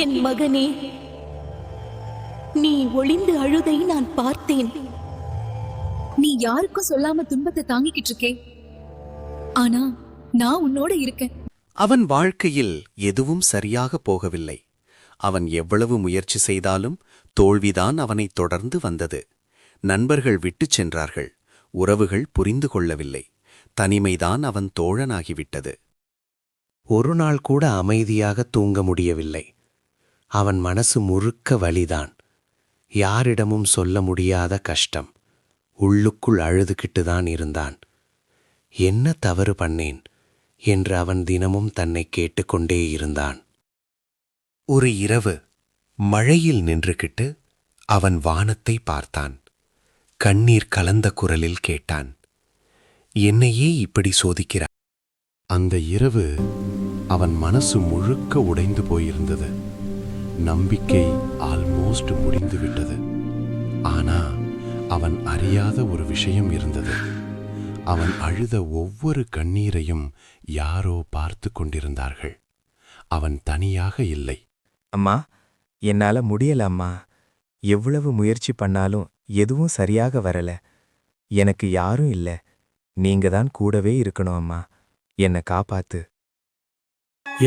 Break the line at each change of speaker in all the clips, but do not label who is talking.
என் மகனே, நீ ஒளிந்து அழுதை நான் பார்த்தேன்.
நீ யாருக்கும் சொல்லாம துன்பத்தை தாங்கிக்கிட்டு இருக்கே, ஆனா நான் உன்னோட இருக்கேன்.
அவன் வாழ்க்கையில் எதுவும் சரியாக போகவில்லை. அவன் எவ்வளவு முயற்சி செய்தாலும் தோல்விதான் அவனை தொடர்ந்து வந்தது. நண்பர்கள் விட்டுச் சென்றார்கள். உறவுகள் புரிந்து கொள்ளவில்லை. தனிமைதான் அவன் தோழனாகிவிட்டது.
ஒரு நாள் கூட அமைதியாக தூங்க முடியவில்லை. அவன் மனசு முழுக்க வலிதான். யாரிடமும் சொல்ல முடியாத கஷ்டம். உள்ளுக்குள் அழுதுகிட்டுதான் இருந்தான். என்ன தவறு பண்ணேன் என்று அவன் தினமும் தன்னை கேட்டுக்கொண்டே இருந்தான். ஒரு இரவு மழையில் நின்றுகிட்டு அவன் வானத்தை பார்த்தான். கண்ணீர் கலந்த குரலில் கேட்டான், என்னையே இப்படி சோதிக்கிறான். அந்த இரவு அவன் மனசு முழுக்க உடைந்து போயிருந்தது. நம்பிக்கை ஆல்மோஸ்ட் முடிந்துவிட்டது. ஆனா அவன் அறியாத ஒரு விஷயம் இருந்தது. அவன் அழுத ஒவ்வொரு கண்ணீரையும் யாரோ பார்த்து கொண்டிருந்தார்கள். அவன் தனியாக இல்லை.
அம்மா, என்னால முடியல அம்மா. எவ்வளவு முயற்சி பண்ணாலும் எதுவும் சரியாக வரல. எனக்கு யாரும் இல்ல. நீங்க தான் கூடவே இருக்கணும் அம்மா. என்னை காப்பாத்து.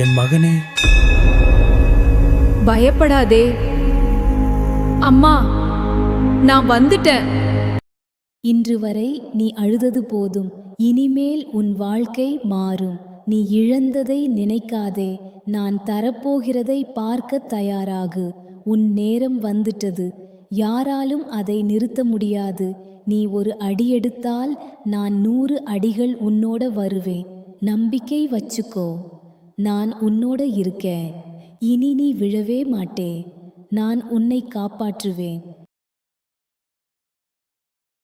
என் மகனே,
பயப்படாதே அம்மா, நான் வந்துட்டேன்.
இன்று வரை நீ அழுதது போதும். இனிமேல் உன் வாழ்க்கை மாறும். நீ இழந்ததை நினைக்காதே. நான் தரப்போகிறதை பார்க்க தயாராகு. உன் நேரம் வந்துட்டது. யாராலும் அதை நிறுத்த முடியாது. நீ ஒரு அடியெடுத்தால் நான் 100 அடிகள் உன்னோட வருவேன். நம்பிக்கை வச்சுக்கோ. நான் உன்னோட இருக்கேன். இனி நீ விழவே மாட்டே. நான் உன்னை காப்பாற்றுவேன்.